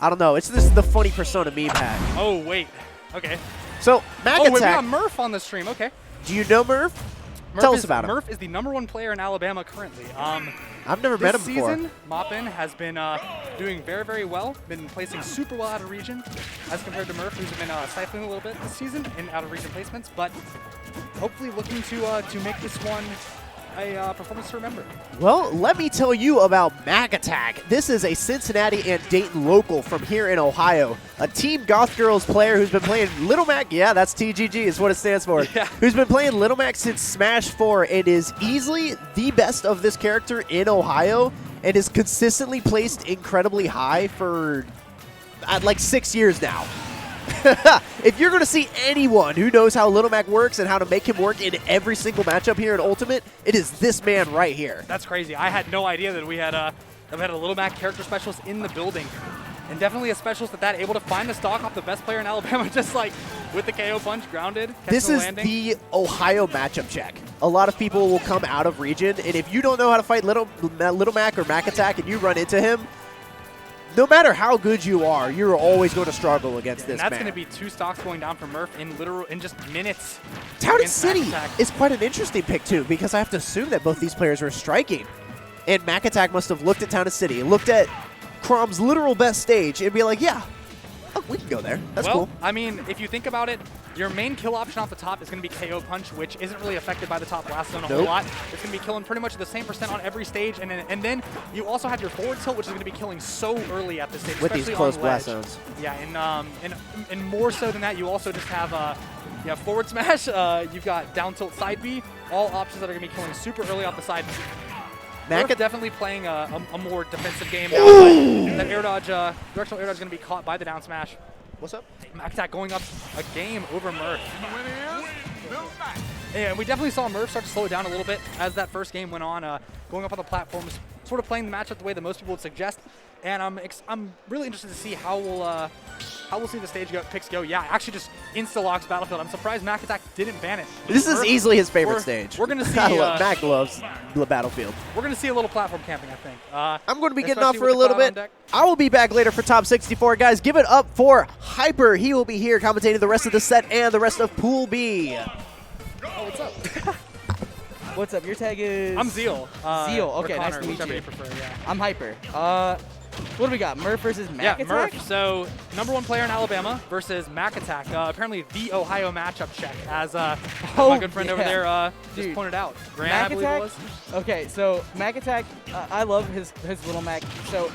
I don't know. This is the funny persona meme pack. Oh, wait. Okay. So, Mac Oh, wait, we Attack. got Merf on the stream. Okay. Do you know Merf? Tell us about him. Merf is the #1 player in Alabama currently. I've never met him before. This season, Moppin has been doing very, very well. Been placing super well out of region as compared to Merf, who's been stifling a little bit this season in out-of-region placements. But hopefully looking to make this one a performance to remember. Well, let me tell you about Mac Attack. This is a Cincinnati and Dayton local from here in Ohio. A Team Goth Girls player who's been playing Little Mac. Yeah, that's TGG is what it stands for. Yeah. Who's been playing Little Mac since Smash 4 and is easily the best of this character in Ohio and is consistently placed incredibly high for like 6 years now. If you're going to see anyone who knows how Little Mac works and how to make him work in every single matchup here in Ultimate, it is this man right here. That's crazy. I had no idea that we had a Little Mac character specialist in the building. And definitely a specialist at that, able to find the stock off the best player in Alabama, just like with the KO punch, grounded, This is the Ohio matchup check. A lot of people will come out of region, and if you don't know how to fight Little Mac or Mac Attack and you run into him, no matter how good you are, you're always going to struggle against this man. And that's going to be 2 stocks going down from Merf in just minutes. Town City is quite an interesting pick, too, because I have to assume that both these players are striking. And Mac Attack must have looked at Town City, looked at Chrom's literal best stage, and be like, yeah, oh, we can go there. That's cool. I mean, if you think about it, your main kill option off the top is going to be KO Punch, which isn't really affected by the top blast zone a whole lot. It's going to be killing pretty much the same % on every stage, and then you also have your forward tilt, which is going to be killing so early at this stage, with these close blast zones. Yeah, and more so than that, you also just have forward smash. You've got down tilt side B, all options that are going to be killing super early off the side. Merf definitely playing a more defensive game now, but that air dodge, directional air dodge is going to be caught by the down smash. What's up? Mac Attack going up a game over Merf. And we definitely saw Merf start to slow it down a little bit as that first game went on, going up on the platforms, sort of playing the matchup the way that most people would suggest. And I'm really interested to see how we'll see the stage picks go. Yeah, actually just insta-locks Battlefield. I'm surprised Mac Attack didn't ban it. This is easily his favorite stage. We're going to see Mac loves the Battlefield. We're going to see a little platform camping, I think. I'm going to be getting off for a little bit. I will be back later for Top 64. Guys, give it up for Hyper. He will be here commentating the rest of the set and the rest of Pool B. Oh, what's up? What's up? Your tag is... I'm Zeal. Zeal. Okay, nice to meet you. I'm Hyper. What do we got? Merf versus Mac Attack? Merf. So, #1 player in Alabama versus Mac Attack. Apparently, the Ohio matchup check, as my good friend over there just pointed out. Grant, I believe it was. Okay, so Mac Attack, I love his Little Mac. So,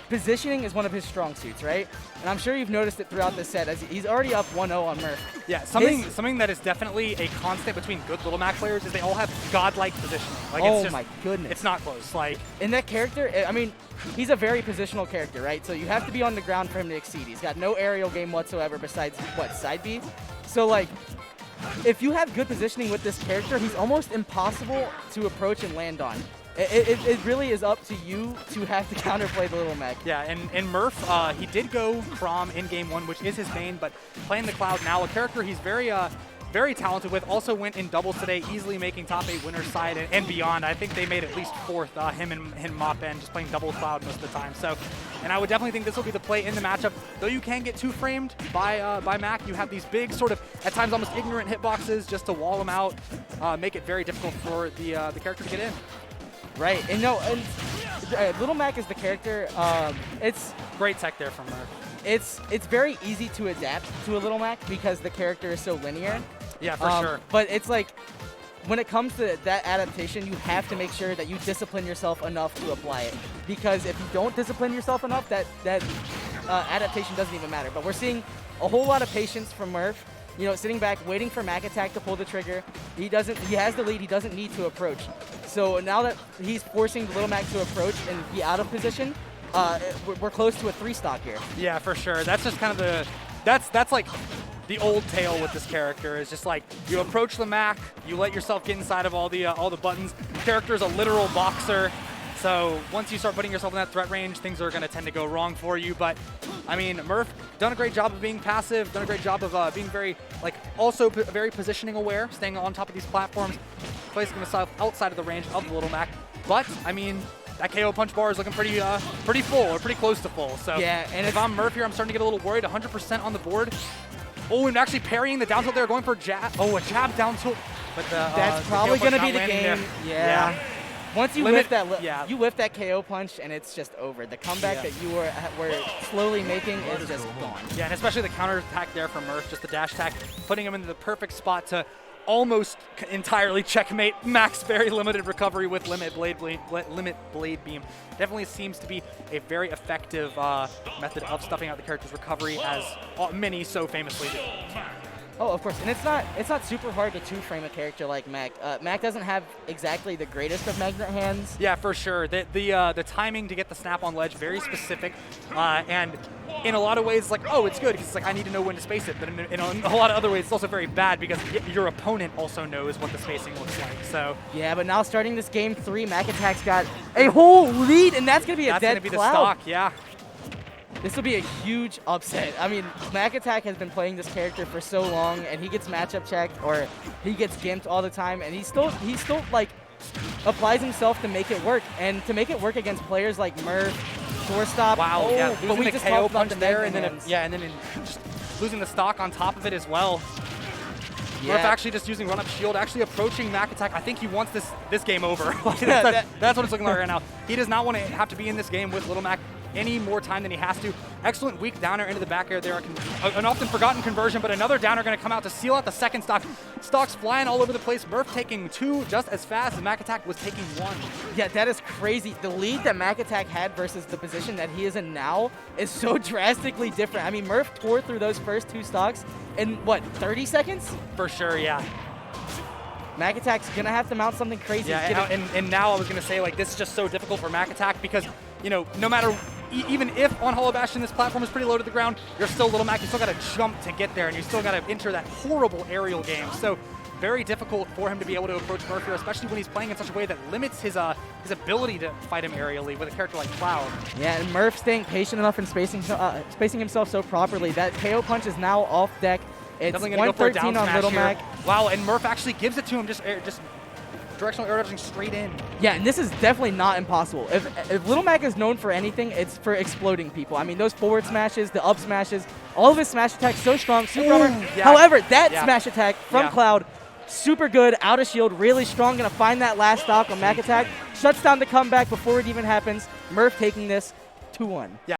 positioning is one of his strong suits, right? And I'm sure you've noticed it throughout this set, as he's already up 1-0 on Merf. Yeah, something that is definitely a constant between good Little Mac players is they all have godlike positioning. Like, oh it's just, my goodness. It's not close. Like, in that character, I mean, he's a very positional character, right? So you have to be on the ground for him to exceed. He's got no aerial game whatsoever besides, what, side B? So, like, if you have good positioning with this character, he's almost impossible to approach and land on. It really is up to you to have to counterplay the Little Mac. Yeah, and Merf, he did go Chrom in Game 1, which is his main, but playing the Cloud now, a character he's very talented with, also went in doubles today, easily making top 8 winners side and beyond. I think they made at least 4th, him and Moppen, just playing double Cloud most of the time. So, and I would definitely think this will be the play in the matchup. Though you can get too framed by Mac, you have these big sort of, at times almost ignorant hitboxes just to wall him out, make it very difficult for the character to get in. Right, and Little Mac is the character. It's great tech there from Merf. It's very easy to adapt to a Little Mac because the character is so linear. Yeah, for sure. But it's like, when it comes to that adaptation, you have to make sure that you discipline yourself enough to apply it. Because if you don't discipline yourself enough, that adaptation doesn't even matter. But we're seeing a whole lot of patience from Merf. You know, sitting back, waiting for Mac Attack to pull the trigger. He has the lead. He doesn't need to approach. So now that he's forcing the Little Mac to approach and be out of position, we're close to a 3-stock here. Yeah, for sure. That's just kind of that's like the old tale with this character. Is just like you approach the Mac, you let yourself get inside of all the buttons. The character is a literal boxer. So once you start putting yourself in that threat range, things are going to tend to go wrong for you. But I mean, Merf done a great job of being passive, done a great job of being very, also very positioning aware, staying on top of these platforms, placing himself outside of the range of the Little Mac. But I mean, that KO punch bar is looking pretty full, or pretty close to full. So yeah, and if I'm Merf here, I'm starting to get a little worried. 100% on the board. Oh, and actually parrying the down tilt there, going for a jab. Oh, a jab down tilt. But that's probably going to be the game. Yeah. Once you whiff that KO punch, and it's just over. The comeback that you were slowly making is just gone. Yeah, and especially the counter attack there from Merf, just the dash attack, putting him into the perfect spot to almost entirely checkmate Mac's very limited recovery with limit blade beam. Definitely seems to be a very effective method of stuffing out the character's recovery, as many so famously do. Oh, of course, and it's not super hard to two-frame a character like Mac. Mac doesn't have exactly the greatest of magnet hands. Yeah, for sure. The timing to get the snap on ledge, very specific, and in a lot of ways, like, oh, it's good because it's like I need to know when to space it. But in a lot of other ways, it's also very bad because your opponent also knows what the spacing looks like. So yeah, but now starting this game 3, Mac Attck's got a whole lead, and that's gonna be a dead cloud. That's gonna be the stock, yeah. This will be a huge upset. I mean, Mac Attck has been playing this character for so long, and he gets matchup checked or he gets gimped all the time, and he still like applies himself to make it work, and to make it work against players like Merf, Shortstop. Wow, yeah, but we just KO punch there, and then just losing the stock on top of it as well. Yeah. Merf actually just using run-up shield, actually approaching Mac Attck. I think he wants this game over. That's what it's looking like right now. He does not want to have to be in this game with Little Mac any more time than he has to. Excellent weak downer into the back air there. An often forgotten conversion, but another downer going to come out to seal out the second stock. Stocks flying all over the place. Merf taking 2 just as fast as Mac Attck was taking 1. Yeah, that is crazy. The lead that Mac Attck had versus the position that he is in now is so drastically different. I mean, Merf tore through those first 2 stocks in, what, 30 seconds? For sure, yeah. Mac Attack's going to have to mount something crazy. Yeah, and now I was going to say, like, this is just so difficult for Mac Attck because, you know, no matter, even if on Hollow Bastion this platform is pretty low to the ground, you're still Little Mac. You still got to jump to get there, and you still got to enter that horrible aerial game. So very difficult for him to be able to approach Merf here, especially when he's playing in such a way that limits his ability to fight him aerially with a character like Cloud. Yeah, and Merf staying patient enough and spacing himself so properly. That KO punch is now off deck. It's definitely going to go for a down on Little here. Mac. Wow, and Merf actually gives it to him, just directional air dodging straight in. Yeah, and this is definitely not impossible. If Little Mac is known for anything, it's for exploding people. I mean, those forward smashes, the up smashes, all of his smash attacks so strong, super armor. Yeah. However, that smash attack from Cloud, super good, out of shield, really strong, going to find that last stock on Mac Attck, shuts down the comeback before it even happens. Merf taking this 2-1. Yeah.